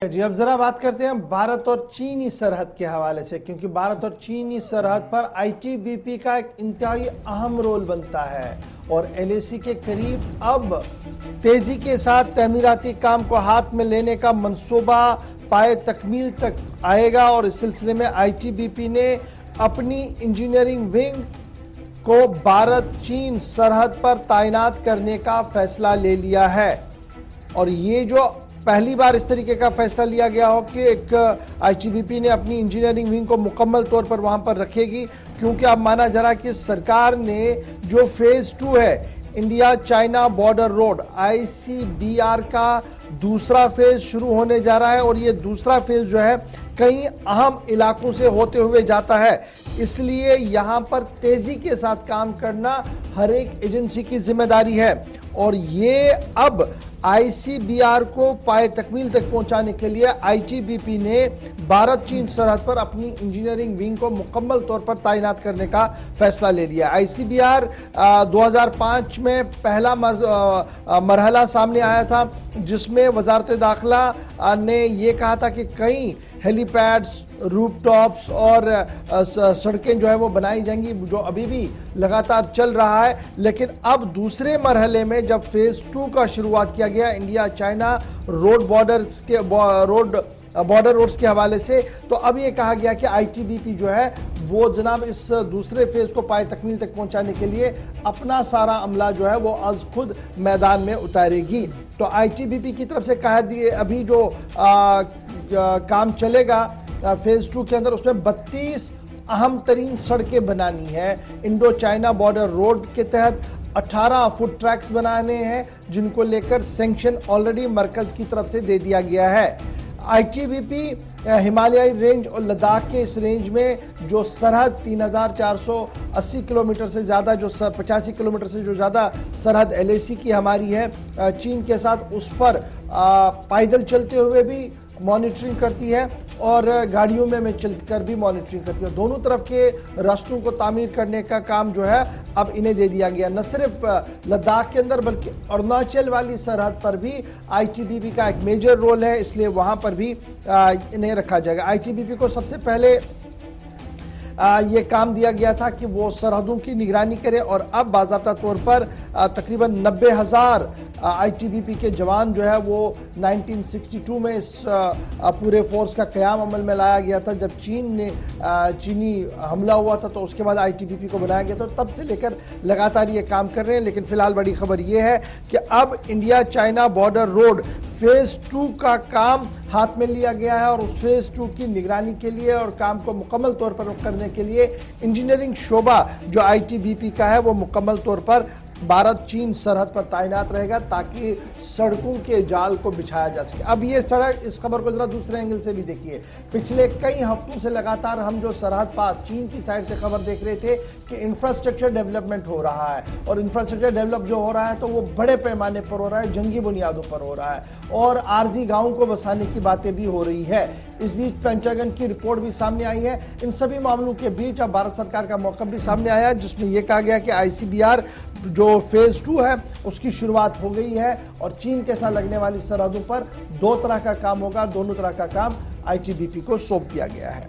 जी, अब जरा बात करते हैं भारत और चीनी सरहद के हवाले से, क्योंकि भारत और चीनी सरहद पर आईटीबीपी का एक इंतहाई अहम रोल बनता है और एलएसी के करीब अब तेजी के साथ तमीराती काम को हाथ में लेने का मंसूबा पाए तकमील तक आएगा और इस सिलसिले में आईटीबीपी ने अपनी इंजीनियरिंग विंग को भारत चीन सरहद पर तैनात करने का फैसला ले लिया है। और ये जो पहली बार इस तरीके का फैसला लिया गया हो कि एक आईटीबीपी ने अपनी इंजीनियरिंग विंग को मुकम्मल तौर पर वहां पर रखेगी, क्योंकि अब माना जा रहा है कि सरकार ने जो फेज 2 है इंडिया चाइना बॉर्डर रोड आईसीबीआर का दूसरा फेज शुरू होने जा रहा है और ये दूसरा फेज जो है कई अहम इलाकों से होते हुए जाता है, इसलिए यहां पर तेजी के साथ काम करना हर एक एजेंसी की जिम्मेदारी है। और ये अब आईसीबीआर को पाए तकमील तक पहुंचाने के लिए आईटीबीपी ने भारत चीन सरहद पर अपनी इंजीनियरिंग विंग को मुकम्मल तौर पर तैनात करने का फैसला ले लिया। आईसीबीआर 2005 में पहला मरहला सामने आया था, जिसमें वजारत दाखिला ने यह कहा था कि कई हेलीपैड्स, रूफटॉप्स और सड़कें जो है वो बनाई जाएंगी, जो अभी भी लगातार चल रहा है। लेकिन अब दूसरे मरहले में जब फेज 2 का शुरुआत किया गया इंडिया चाइना बॉर्डर रोड्स के हवाले से, तो अब ये कहा गया कि आईटीबीपी जो है वो जनाब इस दूसरे फेज को पाए तकमील तक पहुंचाने के लिए अपना सारा अमला जो है वो आज खुद मैदान में उतारेगी। तो आईटीबीपी की तरफ से कहा दिए अभी जो काम चलेगा फेज 2 के अंदर, उसमें 32 अहम तरीन सड़कें बनानी है। इंडो चाइना बॉर्डर रोड के तहत 18 फुट ट्रैक्स बनाने हैं, जिनको लेकर सैंक्शन ऑलरेडी मरकज की तरफ से दे दिया गया है। आईटीबीपी हिमालयी रेंज और लद्दाख के इस रेंज में जो सरहद 3480 किलोमीटर से ज़्यादा, जो 85 किलोमीटर से जो ज़्यादा सरहद एलएसी की हमारी है चीन के साथ, उस पर पैदल चलते हुए भी मॉनिटरिंग करती है और गाड़ियों में चलकर भी मॉनिटरिंग करती है। दोनों तरफ के रास्तों को तामीर करने का काम जो है अब इन्हें दे दिया गया। न सिर्फ लद्दाख के अंदर बल्कि अरुणाचल वाली सरहद पर भी आईटीबीपी का एक मेजर रोल है, इसलिए वहां पर भी इन्हें रखा जाएगा। आईटीबीपी को सबसे पहले ये काम दिया गया था कि वो सरहदों की निगरानी करे और अब बाज़ाब्ता तौर पर तकरीबन 90,000 आईटीबीपी के जवान जो है वो 1962 में इस पूरे फोर्स का क़याम अमल में लाया गया था। जब चीनी हमला हुआ था तो उसके बाद आईटीबीपी को बनाया गया था, तब से लेकर लगातार ये काम कर रहे हैं। लेकिन फिलहाल बड़ी खबर ये है कि अब India China border road phase 2 का काम हाथ में लिया गया है और उस फेज 2 की निगरानी के लिए और काम को मुकम्मल तौर पर करने के लिए इंजीनियरिंग शोबा जो आईटीबीपी का है वो मुकम्मल तौर पर भारत चीन सरहद पर तैनात रहेगा, ताकि सड़कों के जाल को बिछाया जा सके। अब ये सड़क, इस खबर को जरा दूसरे एंगल से भी देखिए। पिछले कई हफ्तों से लगातार हम जो सरहद पार चीन की साइड से खबर देख रहे थे कि इंफ्रास्ट्रक्चर डेवलपमेंट हो रहा है और इंफ्रास्ट्रक्चर डेवलप जो हो रहा है तो वो बड़े पैमाने पर हो रहा है, जंगी बुनियादों पर हो रहा है और आरजी गाँव को बसाने की बातें भी हो रही है। इस बीच पेंटागन की रिपोर्ट भी सामने आई है। इन सभी मामलों के बीच अब भारत सरकार का मौक़िफ़ भी सामने आया है, जिसमें यह कहा गया कि आईसीबीआर जो फेज 2 है उसकी शुरुआत हो गई है और चीन के साथ लगने वाली सरहदों पर 2 तरह का काम होगा। दोनों तरह का काम आईटीबीपी को सौंप दिया गया है।